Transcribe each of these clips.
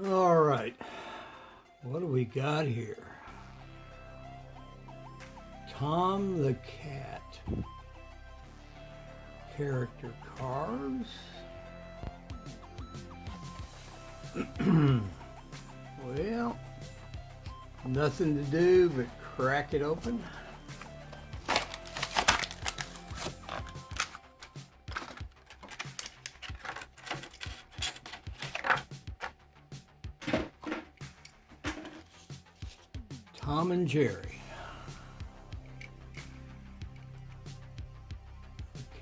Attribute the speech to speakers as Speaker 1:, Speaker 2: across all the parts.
Speaker 1: All right, what do we got here? Tom the Cat. Character cards. Well, nothing to do but crack it open. Tom and Jerry.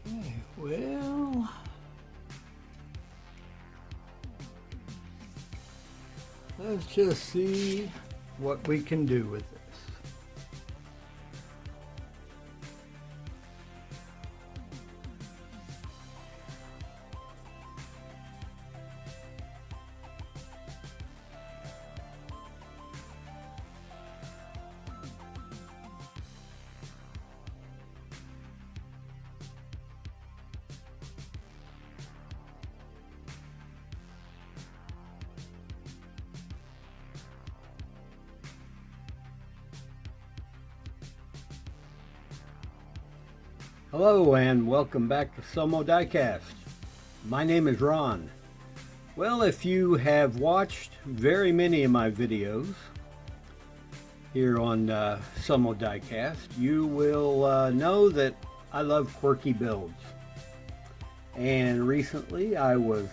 Speaker 1: Okay, well, let's just see what we can do with this. Hello and welcome back to Diecast. My name is Ron. Well, if you have watched very many of my videos here on Diecast, you will know that I love quirky builds. And recently I was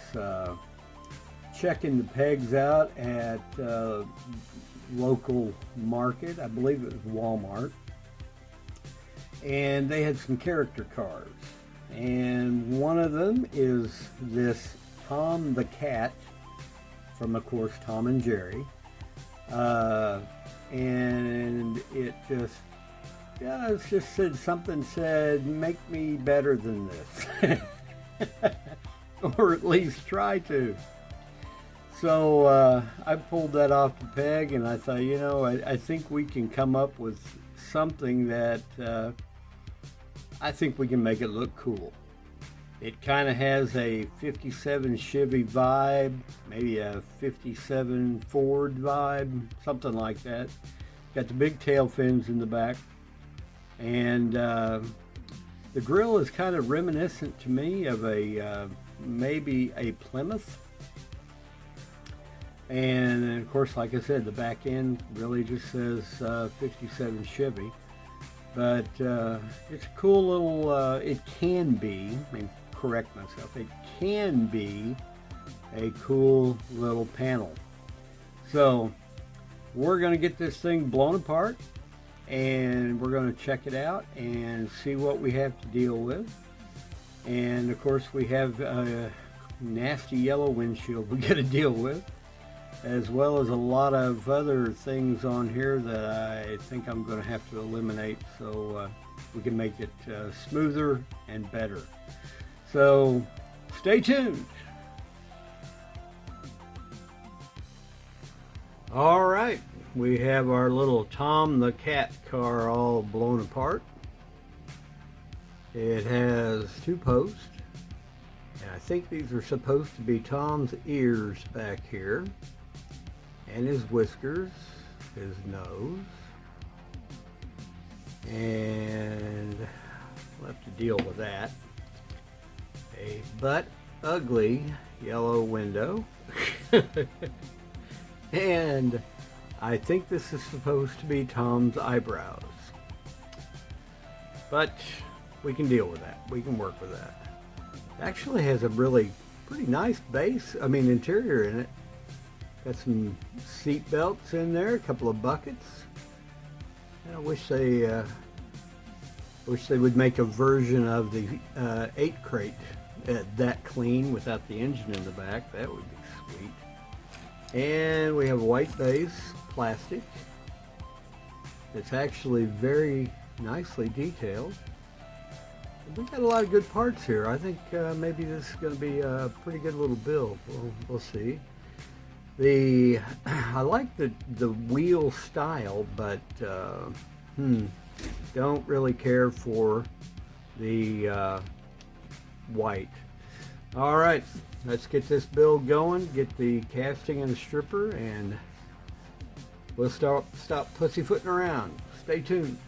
Speaker 1: checking the pegs out at local market. I believe it was Walmart. And they had some character cards, and one of them is this Tom the Cat from, of course, Tom and Jerry, and it just said something, said make me better than this or at least try to. So I pulled that off the peg and I thought, you know, I think we can come up with something that I think we can make it look cool. It kind of has a 57 Chevy vibe, maybe a 57 Ford vibe, something like that. Got the big tail fins in the back, and the grill is kind of reminiscent to me of a maybe a Plymouth. And of course, like I said, the back end really just says 57 Chevy. But it's a cool little, it can be, let me correct myself, it can be a cool little panel. So we're going to get this thing blown apart and we're going to check it out and see what we have to deal with. And of course we have a nasty yellow windshield we got to deal with, as well as a lot of other things on here that I think I'm going to have to eliminate so we can make it smoother and better. So stay tuned. All right, we have our little Tom the Cat car all blown apart. It has two posts, and I think these are supposed to be Tom's ears back here, and his whiskers, his nose, and we'll have to deal with that. A butt ugly yellow window. And I think this is supposed to be Tom's eyebrows. But we can deal with that. We can work with that. It actually has a really pretty nice base, interior in it. Got some seat belts in there, a couple of buckets. I wish they would make a version of the 8 crate that clean without the engine in the back. That would be sweet. And we have a white base, plastic. It's actually very nicely detailed. We got a lot of good parts here. I think maybe this is going to be a pretty good little build. We'll see. I like the wheel style, but don't really care for the white. All right, let's get this build going, get the casting and the stripper, and we'll stop pussyfooting around. Stay tuned.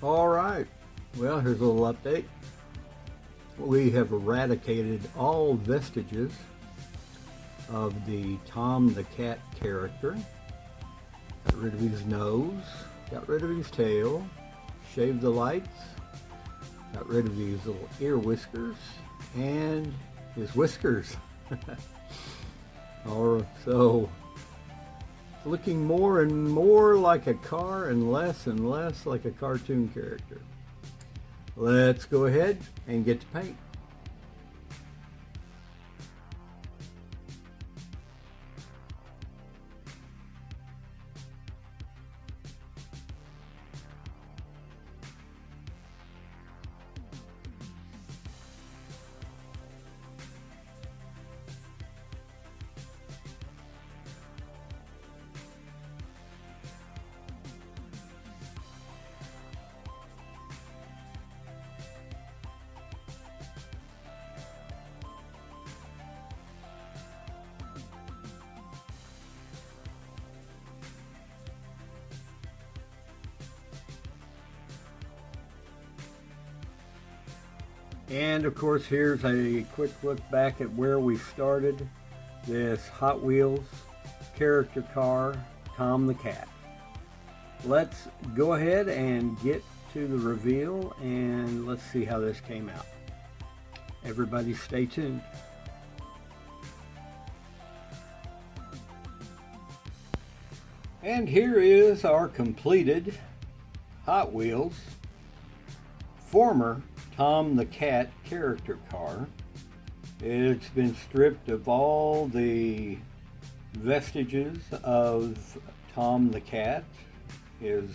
Speaker 1: All right, well, here's a little update. We have eradicated all vestiges of the Tom the Cat character. Got rid of his nose, got rid of his tail, shaved the lights, got rid of these little ear whiskers, and his whiskers. So looking more and more like a car and less like a cartoon character. Let's go ahead and get to paint. And of course, here's a quick look back at where we started this Hot Wheels character car, Tom the Cat. Let's go ahead and get to the reveal, and let's see how this came out. Everybody stay tuned. And here is our completed Hot Wheels former Tom the Cat character car. It's been stripped of all the vestiges of Tom the Cat, his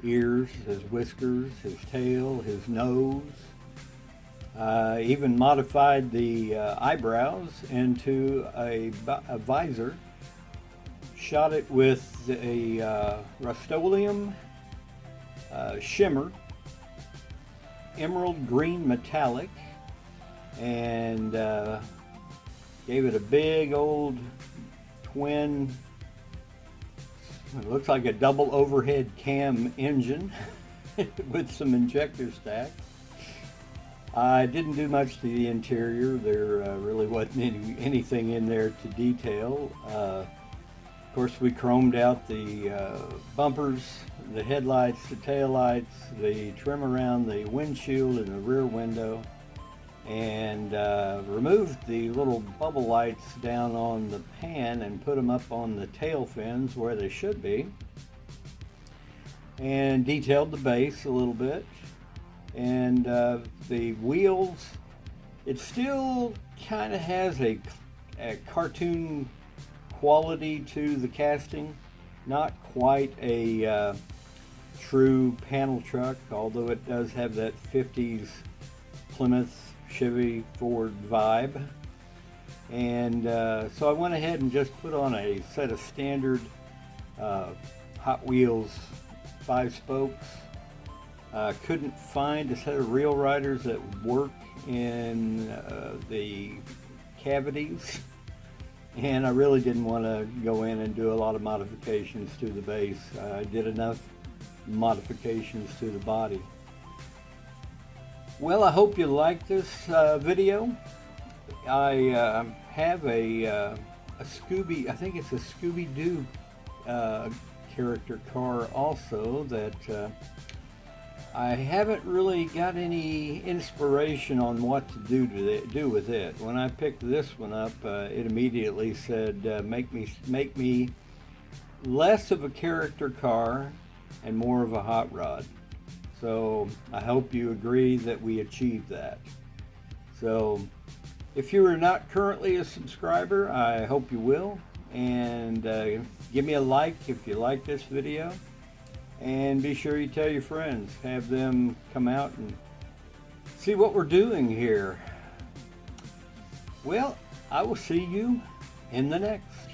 Speaker 1: ears, his whiskers, his tail, his nose. Even modified the eyebrows into a visor. Shot it with a RUSTOLEUM shimmer, emerald green metallic, and gave it a big old twin, it looks like a double overhead cam engine with some injector stack. I didn't do much to the interior. There really wasn't anything in there to detail. Of course, we chromed out the bumpers, the headlights, the taillights, the trim around the windshield and the rear window, and removed the little bubble lights down on the pan and put them up on the tail fins where they should be, and detailed the base a little bit. And the wheels, it still kind of has a cartoon quality to the casting, not quite a true panel truck, although it does have that 50s Plymouth Chevy Ford vibe. And so I went ahead and just put on a set of standard Hot Wheels 5 spokes. Couldn't find a set of reel riders that would work in the cavities, and I really didn't want to go in and do a lot of modifications to the base. I did enough modifications to the body. Well, I hope you like this video. I have a Scooby, I think it's a Scooby-Doo character car also that I haven't really got any inspiration on what to do with it. When I picked this one up, it immediately said, make me less of a character car and more of a hot rod. So I hope you agree that we achieved that. So if you are not currently a subscriber, I hope you will. And give me a like if you like this video. And be sure you tell your friends. Have them come out and see what we're doing here. Well, I will see you in the next.